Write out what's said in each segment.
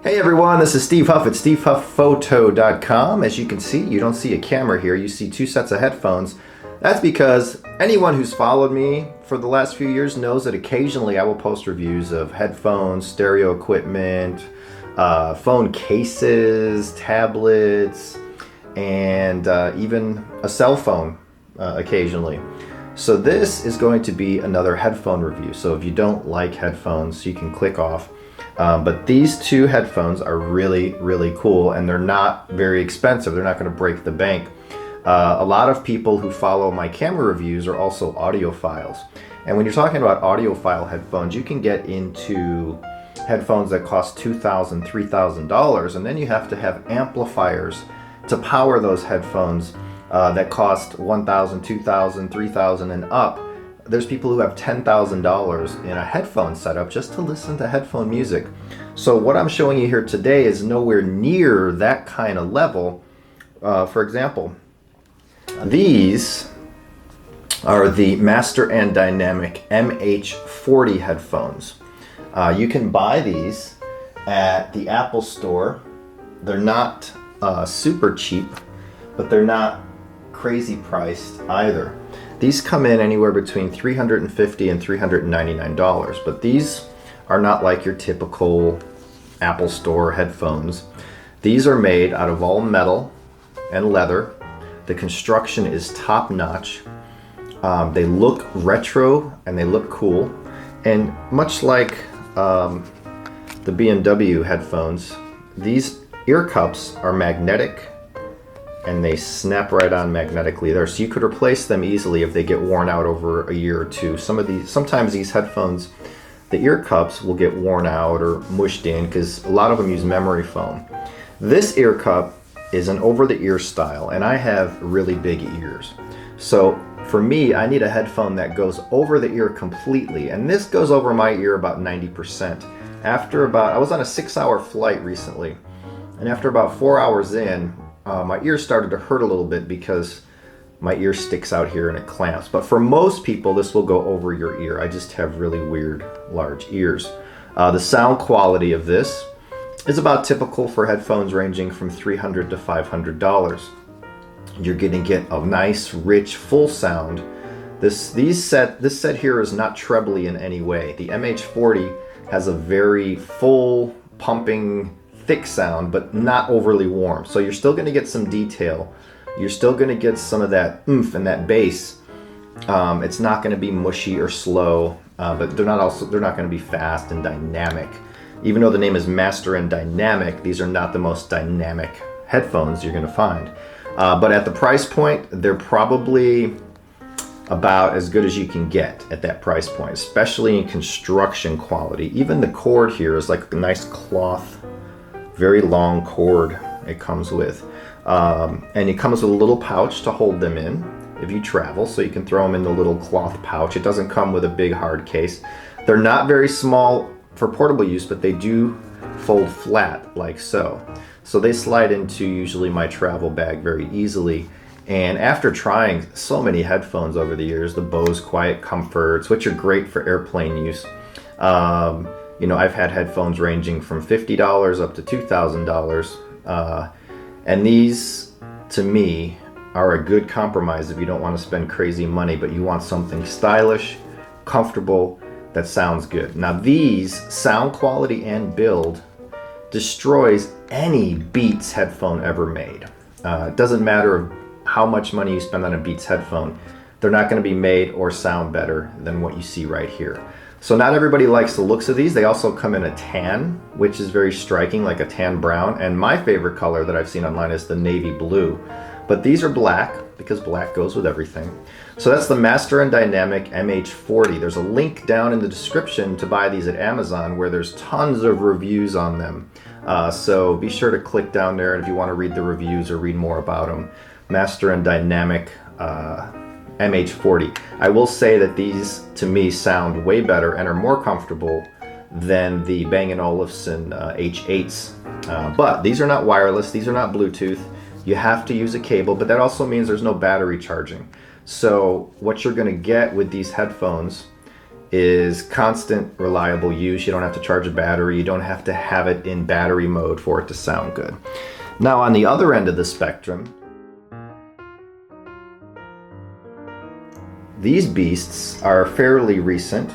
Hey everyone, this is Steve Huff at SteveHuffPhoto.com. As you can see, you don't see a camera here, you see two sets of headphones. That's because anyone who's followed me for the last few years knows that occasionally I will post reviews of headphones, stereo equipment, phone cases, tablets, and even a cell phone occasionally. So this is going to be another headphone review. So if you don't like headphones, you can click off. But these two headphones are really cool, and they're not very expensive. They're not going to break the bank. A lot of people who follow my camera reviews are also audiophiles. And when you're talking about audiophile headphones, you can get into headphones that cost $2,000, $3,000, and then you have to have amplifiers to power those headphones that cost $1,000, $2,000, $3,000 and up. There's people who have $10,000 in a headphone setup just to listen to headphone music. So what I'm showing you here today is nowhere near that kind of level. For example, these are the Master and Dynamic MH40 headphones. You can buy these at the Apple Store. They're not super cheap, but they're not crazy priced either. These come in anywhere between $350 and $399, but these are not like your typical Apple Store headphones. These are made out of all metal and leather. The construction is top notch. They look retro and they look cool. And much like the BMW headphones, these ear cups are magnetic and they snap right on magnetically there, so you could replace them easily if they get worn out over a year or two. Sometimes these headphones, the ear cups will get worn out or mushed in because a lot of them use memory foam. This ear cup is an over-the-ear style, and I have really big ears. So for me, I need a headphone that goes over the ear completely, and this goes over my ear about 90%. I was on a 6-hour flight recently, and after about 4 hours in, my ear started to hurt a little bit because my ear sticks out here and it clamps. But for most people, this will go over your ear. I just have really weird, large ears. The sound quality of this is about typical for headphones ranging from $300 to $500. You're going to get a nice, rich, full sound. This set here is not trebly in any way. The MH40 has a very full, pumping, thick sound, but not overly warm. So you're still going to get some detail. You're still going to get some of that oomph and that bass. It's not going to be mushy or slow, but they're not going to be fast and dynamic. Even though the name is Master and Dynamic, these are not the most dynamic headphones you're going to find. But at the price point, they're probably about as good as you can get at that price point, especially in construction quality. Even the cord here is like a nice cloth, very long cord it comes with. And it comes with a little pouch to hold them in if you travel, so you can throw them in the little cloth pouch. It doesn't come with a big hard case. They're not very small for portable use, but they do fold flat like so. So they slide into usually my travel bag very easily. And after trying so many headphones over the years, the Bose Quiet Comforts, which are great for airplane use, I've had headphones ranging from $50 up to $2,000. And these, to me, are a good compromise if you don't want to spend crazy money, but you want something stylish, comfortable, that sounds good. Now these, sound quality and build, destroys any Beats headphone ever made. It doesn't matter how much money you spend on a Beats headphone. They're not going to be made or sound better than what you see right here. So not everybody likes the looks of these. They also come in a tan, which is very striking, like a tan brown. And my favorite color that I've seen online is the navy blue. But these are black, because black goes with everything. So that's the Master and Dynamic MH40. There's a link down in the description to buy these at Amazon where there's tons of reviews on them. So be sure to click down there if you want to read the reviews or read more about them. Master and Dynamic MH40. I will say that these, to me, sound way better and are more comfortable than the Bang & Olufsen H8s. But these are not wireless, these are not Bluetooth. You have to use a cable, but that also means there's no battery charging. So what you're going to get with these headphones is constant, reliable use. You don't have to charge a battery. You don't have to have it in battery mode for it to sound good. Now, on the other end of the spectrum, these beasts are fairly recent.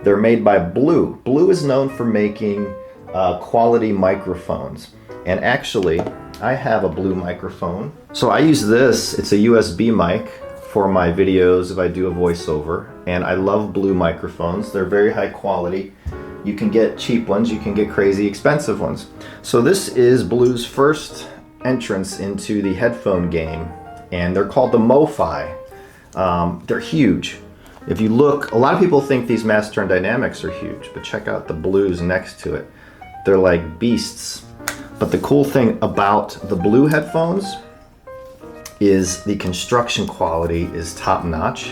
They're made by Blue. Blue is known for making quality microphones. And actually, I have a Blue microphone. So I use this. It's a USB mic for my videos if I do a voiceover. And I love Blue microphones. They're very high quality. You can get cheap ones. You can get crazy expensive ones. So this is Blue's first entrance into the headphone game. And they're called the MOFI. They're huge. If you look, a lot of people think these Master and Dynamics are huge, but check out the Blues next to it. They're like beasts. But the cool thing about the Blue headphones is the construction quality is top notch.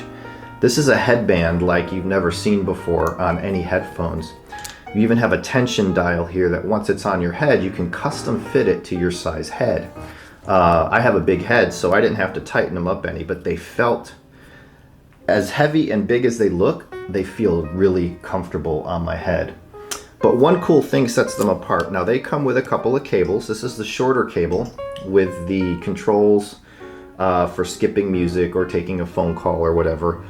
This is a headband like you've never seen before on any headphones. You even have a tension dial here that once it's on your head, you can custom fit it to your size head. I have a big head, so I didn't have to tighten them up any, but they felt as heavy and big as they look, they feel really comfortable on my head. But one cool thing sets them apart. Now they come with a couple of cables. This is the shorter cable with the controls for skipping music or taking a phone call or whatever.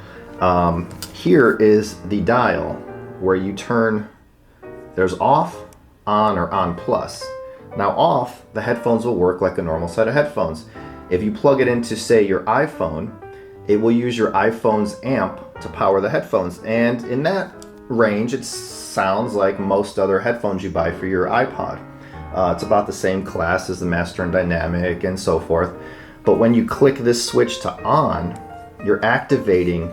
Here is the dial where you turn, there's off, on, or on plus. Now off, the headphones will work like a normal set of headphones. If you plug it into, say, your iPhone, it will use your iPhone's amp to power the headphones. And in that range, it sounds like most other headphones you buy for your iPod. It's about the same class as the Master and Dynamic and so forth. But when you click this switch to on, you're activating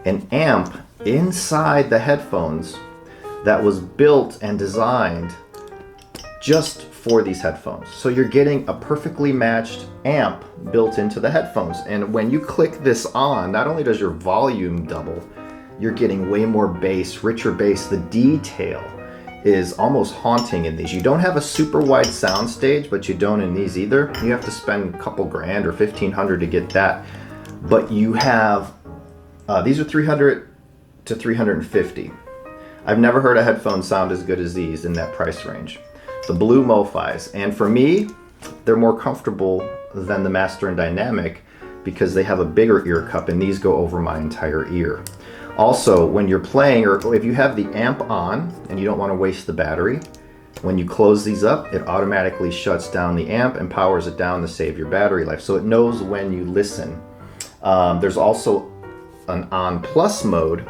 an amp inside the headphones that was built and designed just for these headphones. So you're getting a perfectly matched amp built into the headphones. And when you click this on, not only does your volume double, you're getting way more bass, richer bass. The detail is almost haunting in these. You don't have a super wide sound stage, but you don't in these either. You have to spend a couple grand or $1,500 to get that. But you have, these are $300 to $350. I've never heard a headphone sound as good as these in that price range. The Blue MOFIs. And for me, they're more comfortable than the Master and Dynamic because they have a bigger ear cup and these go over my entire ear. Also, when you're playing, or if you have the amp on and you don't want to waste the battery, when you close these up, it automatically shuts down the amp and powers it down to save your battery life. So it knows when you listen. There's also an on plus mode.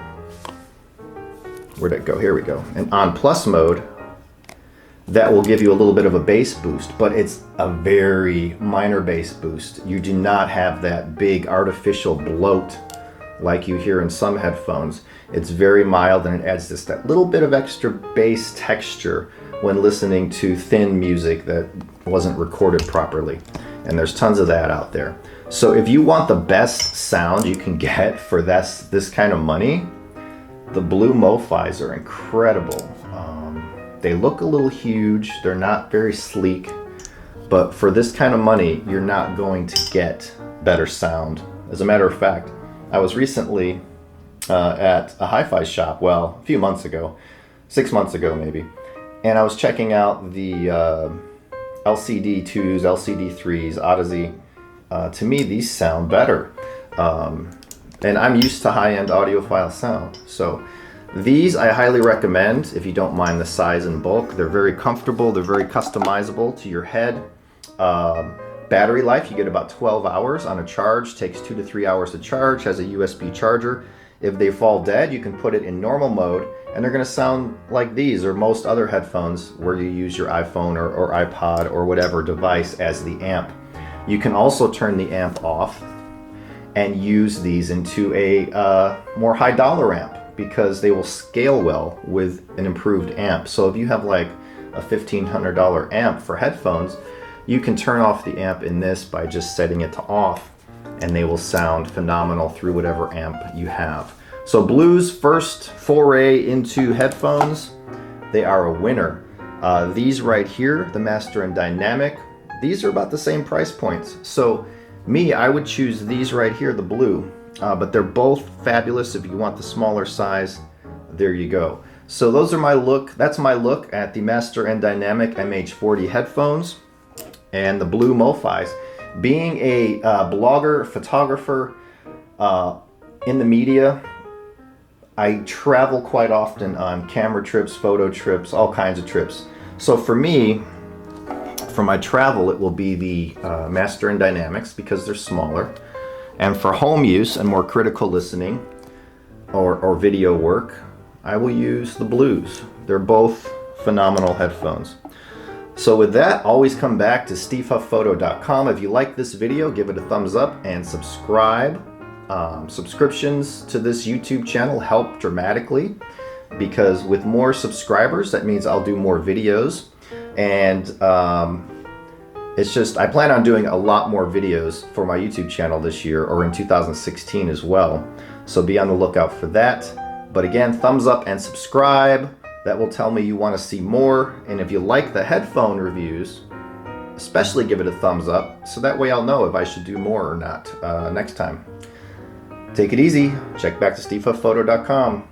Where'd it go? Here we go. An on plus mode that will give you a little bit of a bass boost, but it's a very minor bass boost. You do not have that big artificial bloat like you hear in some headphones. It's very mild and it adds just that little bit of extra bass texture when listening to thin music that wasn't recorded properly. And there's tons of that out there. So if you want the best sound you can get for this kind of money, the Blue MOFIs are incredible. They look a little huge, they're not very sleek, but for this kind of money, you're not going to get better sound. As a matter of fact, I was recently at a hi-fi shop, well, a few months ago, 6 months ago maybe, and I was checking out the LCD2s, LCD3s, Odyssey. To me, these sound better. And I'm used to high-end audiophile sound. So these I highly recommend if you don't mind the size and bulk. They're very comfortable, they're very customizable to your head. Battery life, you get about 12 hours on a charge, takes 2 to 3 hours to charge, has a USB charger. If they fall dead, you can put it in normal mode and they're gonna sound like these or most other headphones where you use your iPhone or iPod or whatever device as the amp. You can also turn the amp off and use these into a more high dollar amp because they will scale well with an improved amp. So if you have like a $1,500 amp for headphones, you can turn off the amp in this by just setting it to off and they will sound phenomenal through whatever amp you have. So Blue's first foray into headphones, they are a winner. These right here, the Master and Dynamic, these are about the same price points. So me, I would choose these right here, the Blue, but they're both fabulous if you want the smaller size. there you go. So those are my look. That's my look at the Master and Dynamic MH40 headphones and the blue MOFIs. Being a blogger, photographer, in the media, I travel quite often on camera trips, photo trips, all kinds of trips. So for me, for my travel, it will be the Master and Dynamics because they're smaller. And for home use and more critical listening or video work, I will use the blues. They're both phenomenal headphones. So with that, always come back to stevehufffphoto.com. If you like this video, give it a thumbs up and subscribe. Subscriptions to this YouTube channel help dramatically because with more subscribers, that means I'll do more videos. And it's just, I plan on doing a lot more videos for my YouTube channel this year or in 2016 as well. So be on the lookout for that. But again, thumbs up and subscribe. That will tell me you want to see more. And if you like the headphone reviews, especially give it a thumbs up. So that way I'll know if I should do more or not next time. Take it easy. Check back to stevehufffphoto.com.